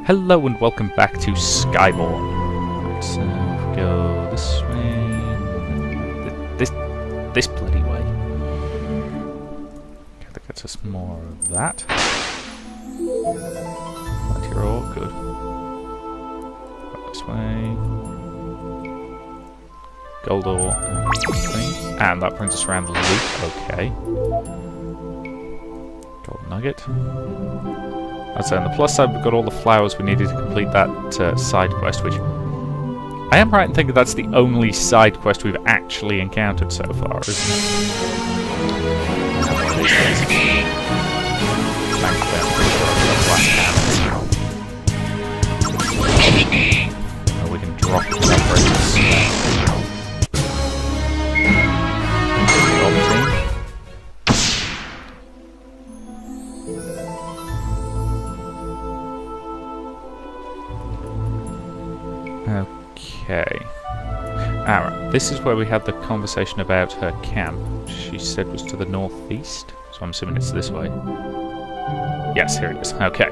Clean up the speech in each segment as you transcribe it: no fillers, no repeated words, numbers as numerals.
Hello and welcome back to Skyborn. Let's go this way. This bloody way. Okay, that gets us more of that. Right here, all good. Go this way. Gold ore and this thing. And that brings us around the loop. Okay. Gold nugget. I'd say on the plus side we've got all the flowers we needed to complete that side quest, which I am right in thinking that's the only side quest we've actually encountered so far, isn't it? Thankfully, I'm pretty sure I've got black cannons. Oh, we can drop it and upgrade this. Gold team. Okay. Alright, this is where we had the conversation about her camp. She said was to the northeast, so I'm assuming it's this way. Yes, here it is. Okay.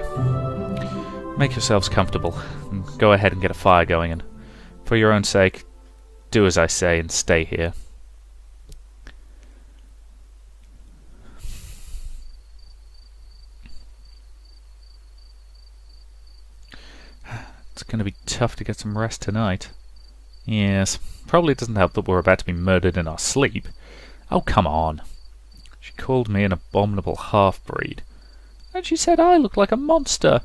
Make yourselves comfortable. And go ahead and get a fire going, and for your own sake, do as I say and stay here. It's going to be tough to get some rest tonight. Yes, probably doesn't help that we're about to be murdered in our sleep. Oh, come on. She called me an abominable half-breed. And she said I looked like a monster.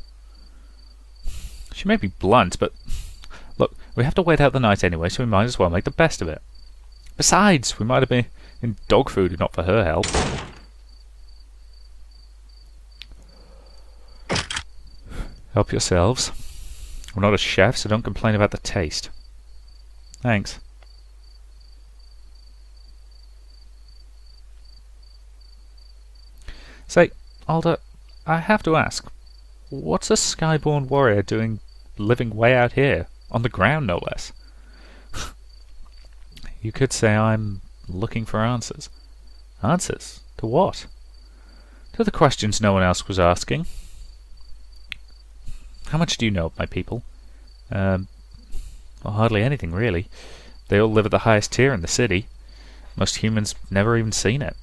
She may be blunt, but look, we have to wait out the night anyway, so we might as well make the best of it. Besides, we might have been in dog food if not for her help. Help yourselves. We're not a chef, so don't complain about the taste. Thanks. Say, Alda, I have to ask, what's a Skyborn warrior doing living way out here? On the ground, no less. You could say I'm looking for answers. Answers? To what? To the questions no one else was asking. How much do you know of my people? Well, hardly anything, really. They all live at the highest tier in the city. Most humans never even seen it.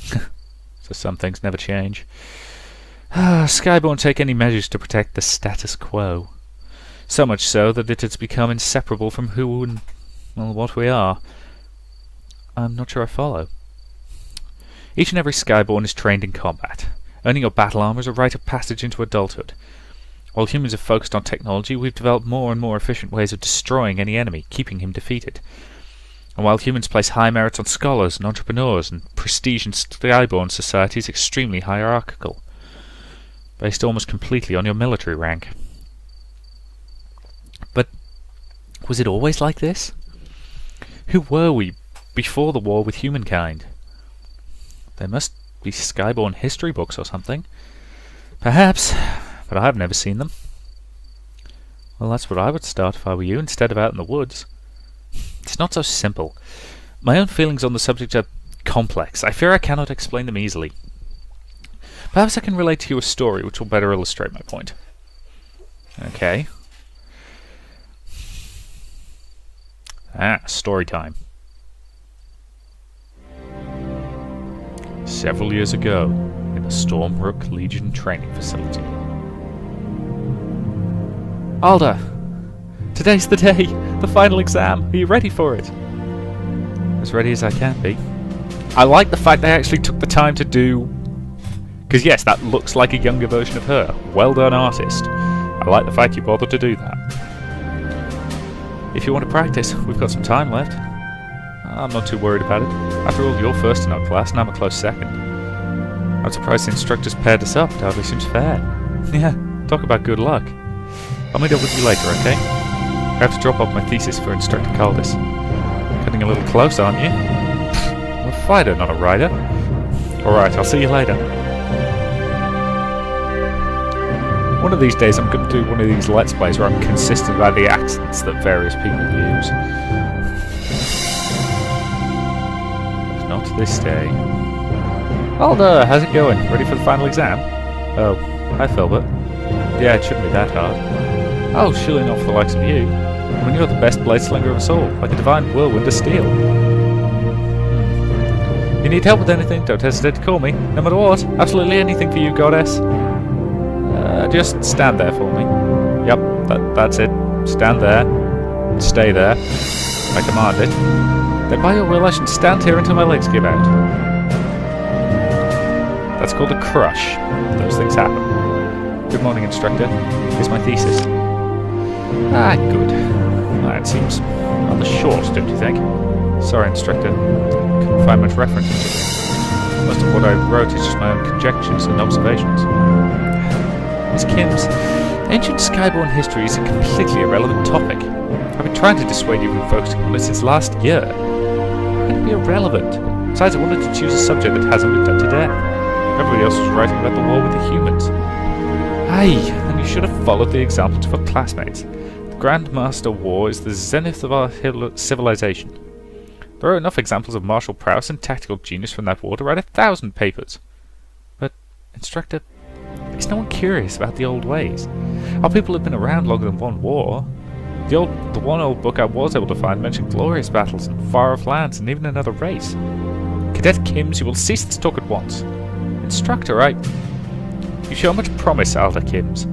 So some things never change. Skyborn take any measures to protect the status quo. So much so that it has become inseparable from who and, well, what we are. I'm not sure I follow. Each and every Skyborn is trained in combat. Earning your battle armor is a rite of passage into adulthood. While humans have focused on technology, we've developed more and more efficient ways of destroying any enemy, keeping him defeated. And while humans place high merits on scholars and entrepreneurs, and prestige in Skyborn society is extremely hierarchical, based almost completely on your military rank. But was it always like this? Who were we before the war with humankind? There must be Skyborn history books or something. Perhaps. But I've never seen them. Well, that's what I would start if I were you, instead of out in the woods. It's not so simple. My own feelings on the subject are complex. I fear I cannot explain them easily. Perhaps I can relate to you a story which will better illustrate my point. Okay. Story time. Several years ago, in the Stormrook Legion training facility. Alda! Today's the day! The final exam! Are you ready for it? As ready as I can be. I like the fact they actually took the time to do... Because yes, that looks like a younger version of her. Well done, artist. I like the fact you bothered to do that. If you want to practice, we've got some time left. I'm not too worried about it. After all, you're first in our class and I'm a close second. I'm surprised the instructors paired us up. It hardly seems fair. Yeah, talk about good luck. I'll meet up with you later, okay? I have to drop off my thesis for Instructor Caldis. Getting a little close, aren't you? I'm a fighter, not a rider. Alright, I'll see you later. One of these days I'm going to do one of these Let's Plays where I'm consistent about the accents that various people use. But not this day. Alda, how's it going? Ready for the final exam? Oh, hi Filbert. Yeah, it shouldn't be that hard. Oh, surely not for the likes of you. I mean, you're the best blade slinger of us all, like a divine whirlwind of steel. You need help with anything, don't hesitate to call me. No matter what, absolutely anything for you, goddess. Just stand there for me. Yep, that's it. Stand there. Stay there. I command it. Then by your will I should stand here until my legs give out. That's called a crush. Those things happen. Good morning, instructor. Here's my thesis. Ah, good. That seems rather short, don't you think? Sorry, instructor. Couldn't find much reference to it. Most of what I wrote is just my own conjectures and observations. Miss Kim's ancient Skyborn history is a completely irrelevant topic. I've been trying to dissuade you from focusing on it since last year. How can it be irrelevant? Besides, I wanted to choose a subject that hasn't been done to death. Everybody else was writing about the war with the humans. Aye, and you should have followed the examples of our classmates. The Grandmaster War is the zenith of our civilization. There are enough examples of martial prowess and tactical genius from that war to write 1,000 papers. But, instructor, is no one curious about the old ways? Our people have been around longer than one war. The one old book I was able to find mentioned glorious battles and far-off lands and even another race. Cadet Kims, you will cease this talk at once. Instructor, You show much promise, Alder Kims.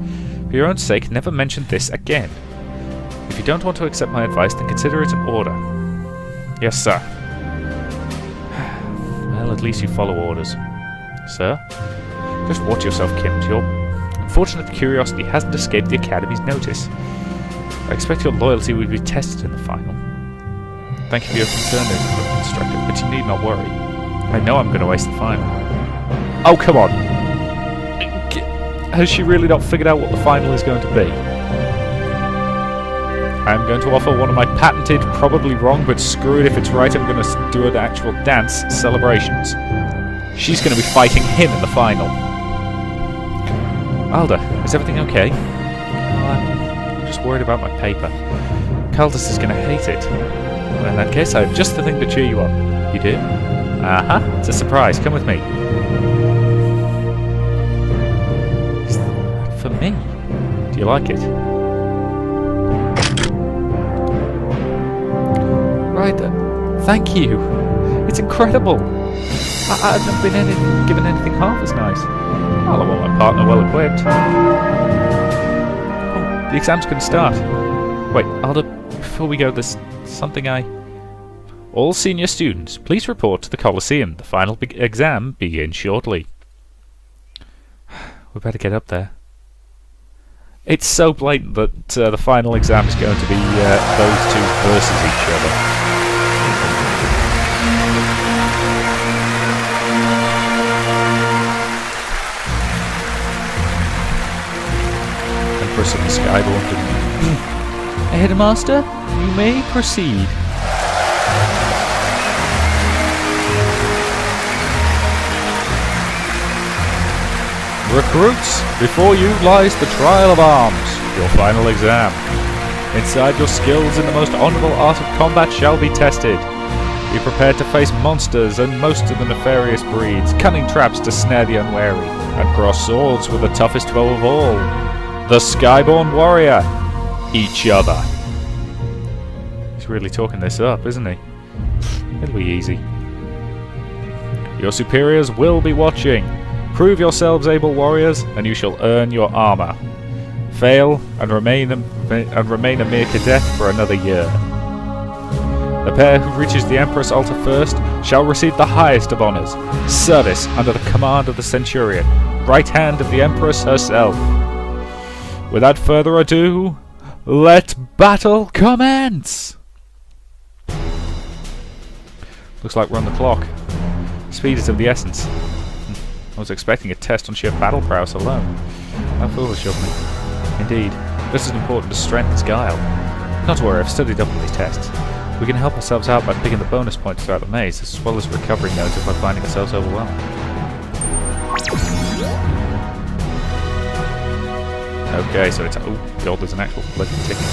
For your own sake, never mention this again. If you don't want to accept my advice, then consider it an order. Yes, sir. Well, at least you follow orders. Sir? Just watch yourself, Kims. Your unfortunate curiosity hasn't escaped the Academy's notice. I expect your loyalty will be tested in the final. Thank you for your concern, instructor, but you need not worry. I know I'm going to waste the final. Oh, come on! Has she really not figured out what the final is going to be? I'm going to offer one of my patented, probably wrong, but screw it if it's right, I'm going to do an actual dance, celebrations. She's going to be fighting him in the final. Alda, is everything okay? I'm just worried about my paper. Caldus is going to hate it. Well, in that case, I have just the thing to cheer you up. You do? Uh-huh. It's a surprise. Come with me. Is that for me? Do you like it? Right then. Thank you. It's incredible. I've never been given anything half as nice. Well, I want my partner well equipped. Oh, the exam's going to start. Wait, Alda, before we go, there's something All senior students, please report to the Coliseum. The final exam begins shortly. We better get up there. It's so blatant that the final exam is going to be those two versus each other. Empress of the Skyborn. Headmaster, you may proceed. Recruits, before you lies the trial of arms, your final exam. Inside, your skills in the most honourable art of combat shall be tested. Be prepared to face monsters and most of the nefarious breeds, cunning traps to snare the unwary, and cross swords with the toughest foe of all, the Skyborn warrior, each other. He's really talking this up, isn't he? It'll be easy. Your superiors will be watching. Prove yourselves able warriors, and you shall earn your armour. Fail, and remain a mere cadet for another year. The pair who reaches the Empress altar first shall receive the highest of honours, service under the command of the Centurion, right hand of the Empress herself. Without further ado, let battle commence! Looks like we're on the clock. Speed is of the essence. I was expecting a test on sheer battle prowess alone. How foolish of me. Indeed, just as important as strength as guile. Not to worry, I've studied up on these tests. We can help ourselves out by picking the bonus points throughout the maze, as well as recovery nodes if we're finding ourselves overwhelmed. Okay, so it's... oh god, there's an actual bloody ticket.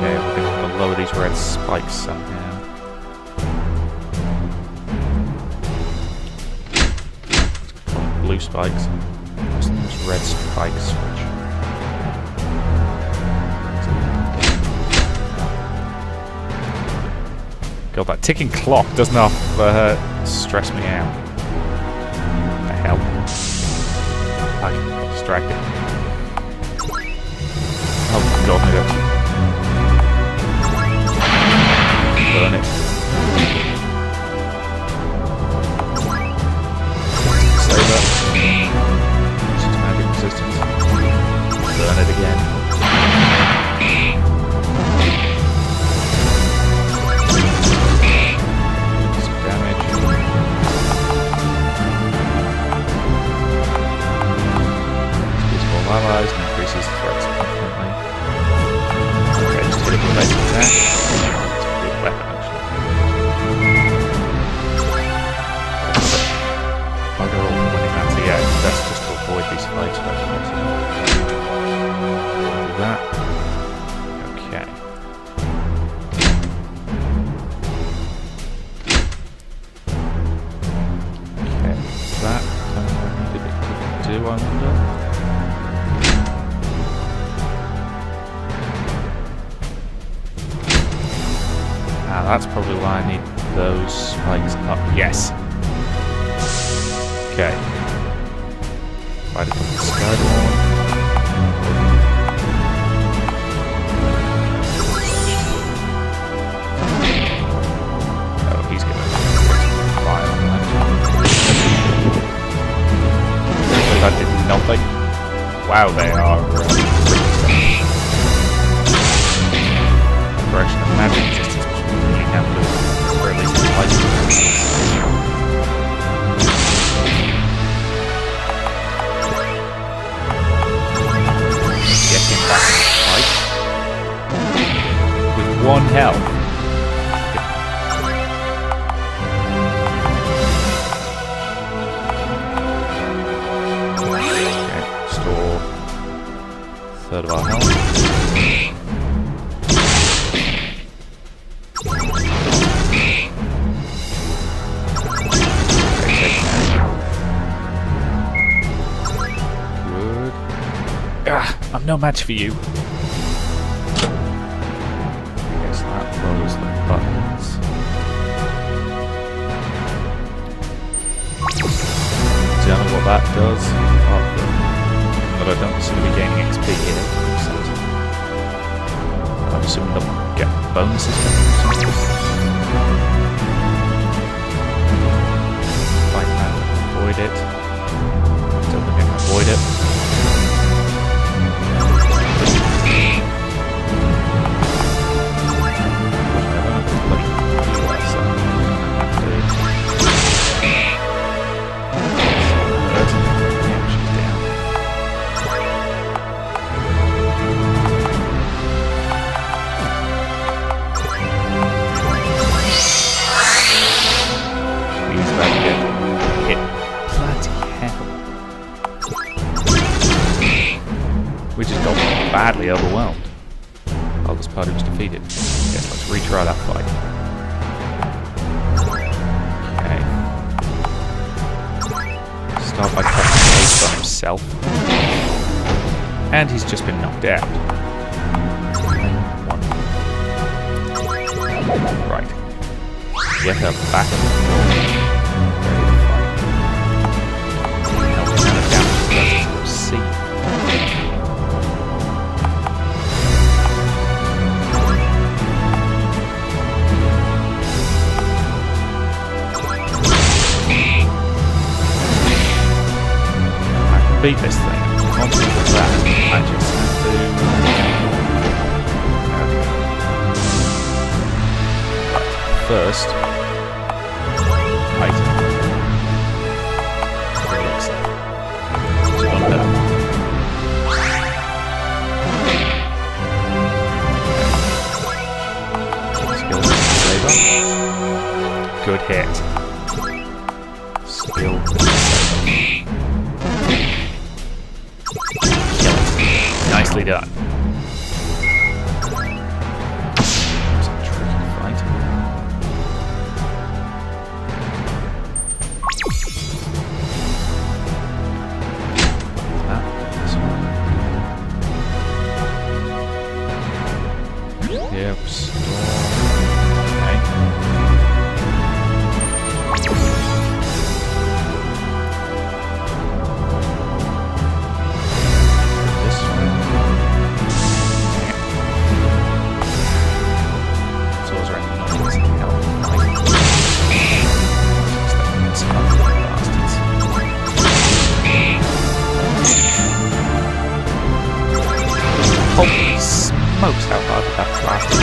Okay, we're going to have to lower these red spikes somehow. Blue spikes. There's red spikes. God, that ticking clock doesn't stress me out. What the hell? I got distracted. Oh god, no. Burn it. Save it. Just magic resistance. Burn it again. Some damage. Peaceful allies and increases threats significantly. Okay, just hit it with a basic attack. It's a good weapon, actually. Bugger all for winning that, so yeah, it's best just to avoid these fights first. Do that. Okay. Okay, that did it do, I wonder? That's probably why I need those spikes up. Yes. Okay. Fight it with the Skyborn. Oh, he's gonna fire on that. That did nothing. Wow, they are. Correction of magic resistance. Have to, or at least like get him back in the fight with 1 health. Okay, restore 1/3 of our health. I'm no match for you. I guess that throws the buttons. Don't know what that does. But I don't seem to be gaining XP here. I'm assuming they'll get bonuses from something. Fight that, avoid it. Don't think I can avoid it. We just got badly overwhelmed. Oh, this party was defeated. Yes, let's retry that fight. Okay. Start by pressing haste on himself. And he's just been knocked out. Right. Get her back. Ready to fight. Help him out of damage to see. Beat this thing. I'm confident of that. I just have to. Okay. First, item. Good hit. Skill. Nicely done. Yeah, restore. Okay. This one. So is there any noise in hell? Bastards. Holy smokes, how hard did that blast is?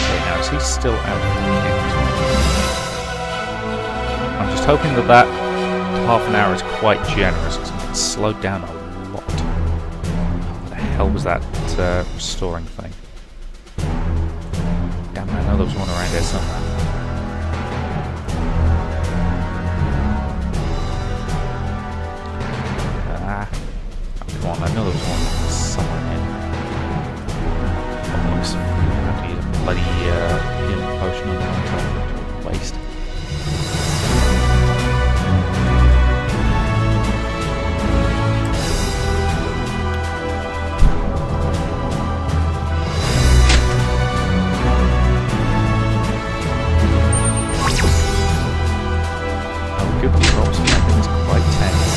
Okay, now is he still out of the count? I'm just hoping that that half an hour is quite generous, because it's slowed down a lot. What the hell was that restoring thing? Damn, I know there was one around here somewhere. Come on, I know there was one somewhere in. Almost. I have to use a bloody healing potion on that. Waste. Oh, good drops and everything's quite tense.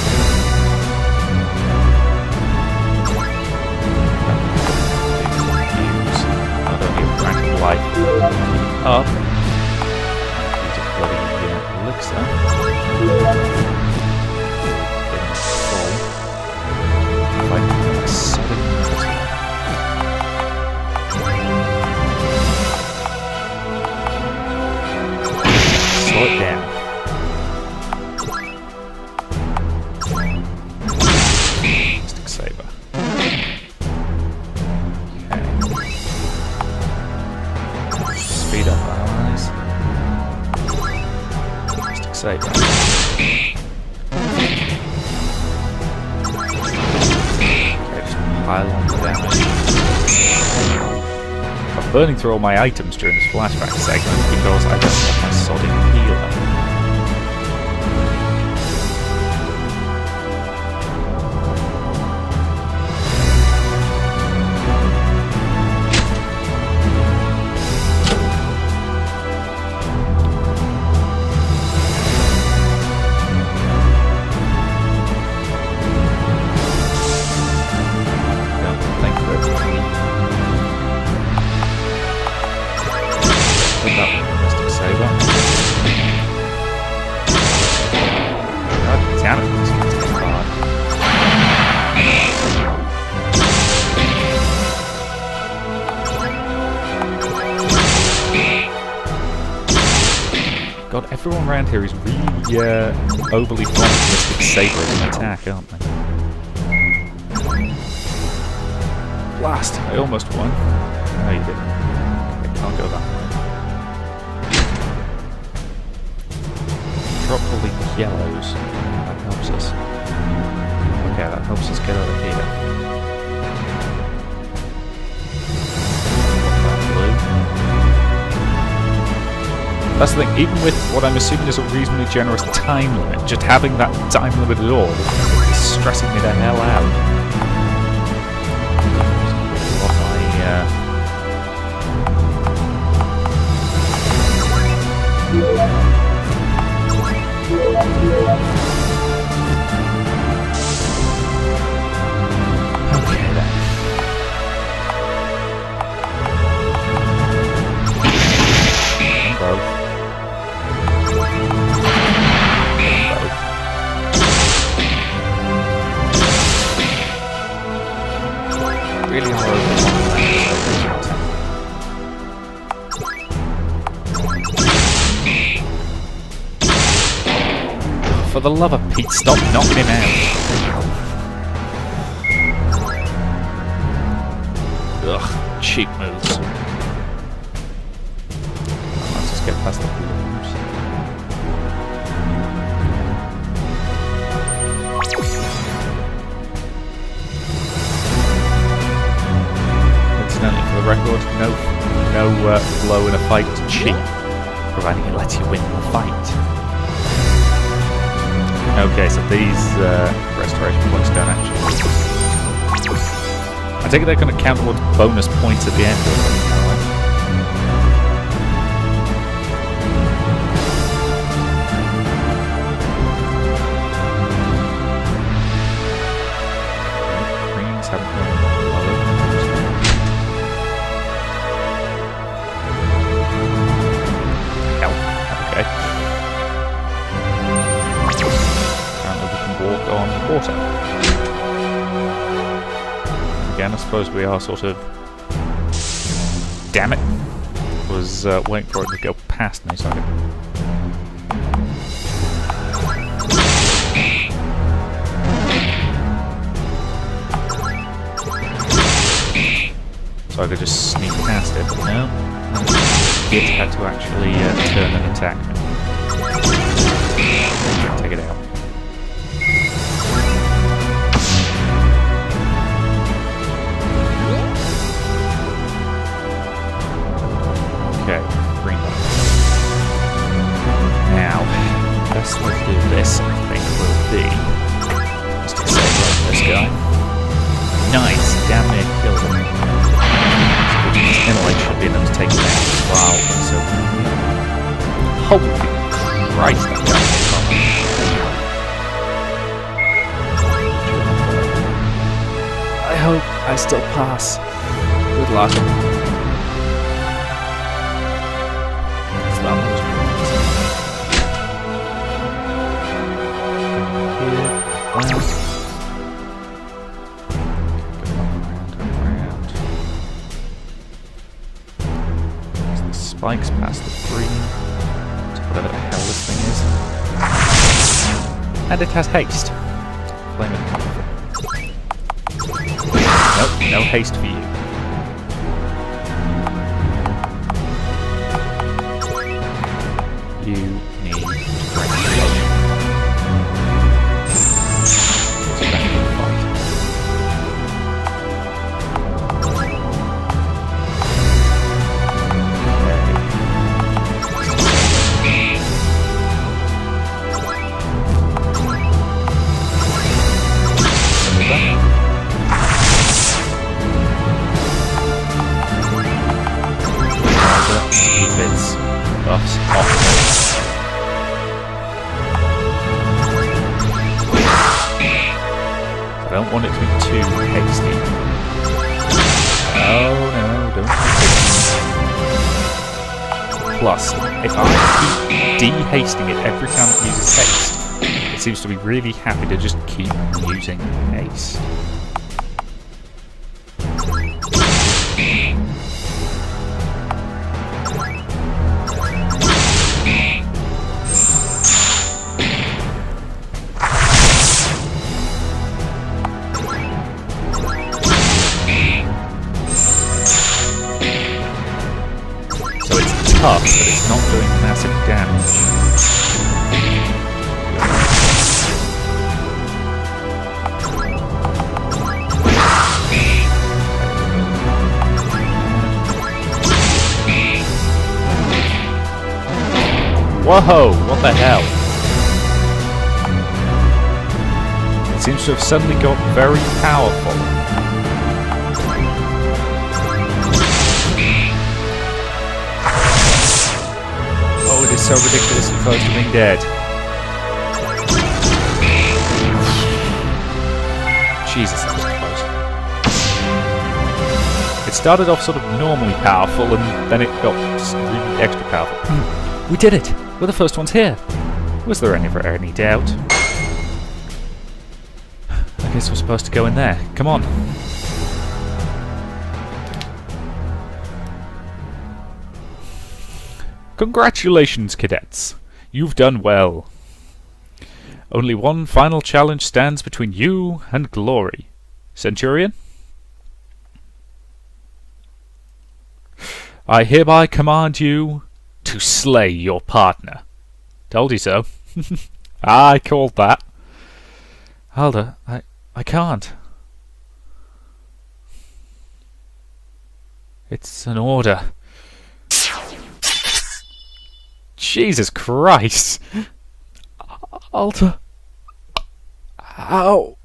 Life up. Use a bloody elixir. Getting full. Like a solid slow it down. Mystic Saber. Speed up allies. Mystic Saber. Okay, just pile on the damage. I'm burning through all my items during this flashback segment because I don't have my sodding healer. God, everyone around here is really overly fond of Mystic Saber as an attack, aren't they? Blast! I almost won. No, you didn't. Okay, can't go that way. Drop all the yellows. That helps us. Okay, that helps us get out of here. That's the thing, even with what I'm assuming is a reasonably generous time limit, just having that time limit at all is stressing me the hell out. Okay then. Both. Really horrible. For the love of Pete, stop knocking him out. Ugh, cheap moves. Let's just get past the balloons. Incidentally, for the record, no blow in a fight is cheap, providing it lets you win the fight. No, Okay, so these restoration points don't actually... I take it they're going to count towards bonus points at the end or something, right? Greens haven't gone low. Hell, okay. Apparently we can walk on water. Again, I suppose we are sort of... Damn it! Was waiting for it to go past me so I could... So I could just sneak past it, but no. It had to actually turn and attack me. Take it out. Okay, green one. Now, best way to do this, I think, will be just to save this guy. Nice, damn near killed him. Anyway, should be enough to take him out. Wow, so holy Christ, that guy hit on. I hope I still pass. Good luck. Spikes past the green to whatever the hell this thing is. And it has haste. Flame it. Nope, no haste for you. You need to break I don't want it to be too hasty. Oh no, don't be hasty. Plus, if I keep de-hasting it every time it uses haste, it seems to be really happy to just keep using haste. But it's not doing massive damage. Whoa, what the hell? It seems to have suddenly got very powerful. It is so ridiculously close to being dead. Jesus, that was close. It started off sort of normally powerful, and then it got really extra powerful. We did it! We're the first ones here! Was there any doubt? I guess we're supposed to go in there. Come on. Congratulations, cadets. You've done well. Only one final challenge stands between you and glory. Centurion? I hereby command you to slay your partner. Told you so. I called that. Alda, I can't. It's an order. Jesus Christ! Alta, Ow!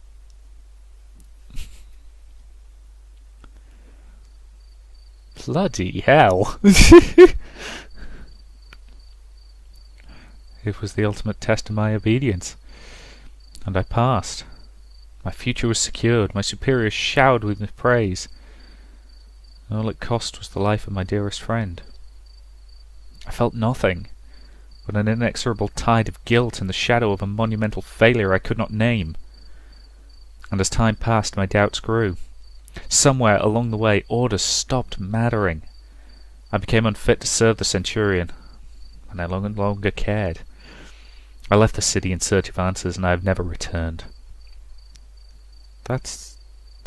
Bloody hell. It was the ultimate test of my obedience. And I passed. My future was secured. My superiors showered with me praise. All it cost was the life of my dearest friend. I felt nothing but an inexorable tide of guilt in the shadow of a monumental failure I could not name. And as time passed, my doubts grew. Somewhere along the way, orders stopped mattering. I became unfit to serve the Centurion, and I no longer cared. I left the city in search of answers, and I have never returned. That's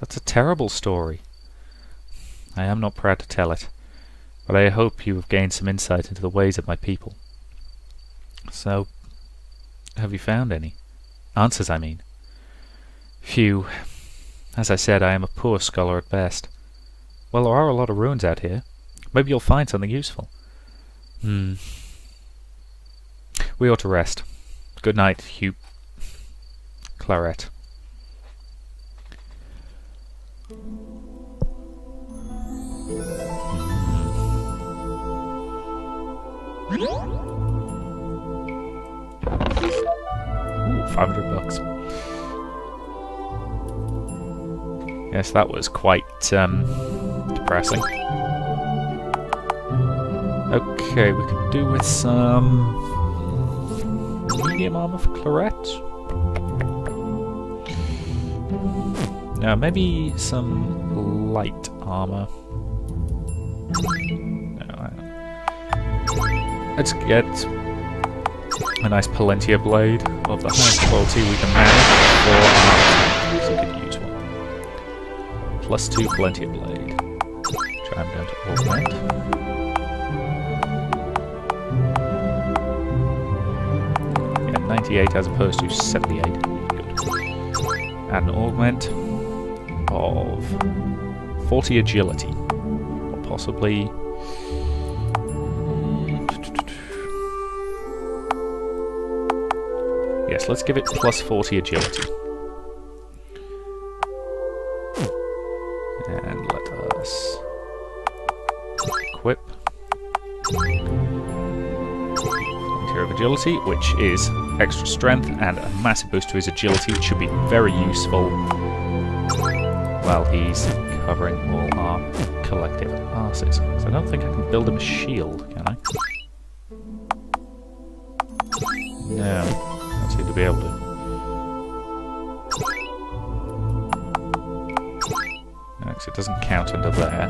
a terrible story. I am not proud to tell it, but I hope you have gained some insight into the ways of my people. So, have you found any? Answers, I mean. Few. As I said, I am a poor scholar at best. Well, there are a lot of ruins out here. Maybe you'll find something useful. We ought to rest. Good night, Hugh. Claret. Ooh, $500. Yes, that was quite depressing. Okay, we could do with some medium armor for Claret. Now, maybe some light armor. No, let's get a nice Palentia blade of the highest quality we can manage for our attack, so we could use one. +2 Palentia blade. Which I'm going to augment. Yeah, 98 as opposed to 78. Good. Add an augment of 40 agility. Or possibly... Yes, let's give it +40 agility. And let us equip Frontier of Agility, which is extra strength and a massive boost to his agility, which should be very useful while he's covering all our collective asses. So I don't think I can build him a shield, can I? No. To be able to. No, because it doesn't count under there.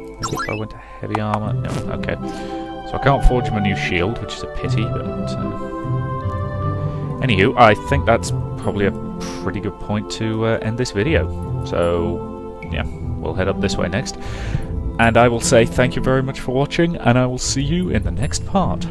Maybe if I went to heavy armor. No, okay. So I can't forge him a new shield, which is a pity, but... Anywho, I think that's probably a pretty good point to end this video. So, yeah, we'll head up this way next. And I will say thank you very much for watching, and I will see you in the next part.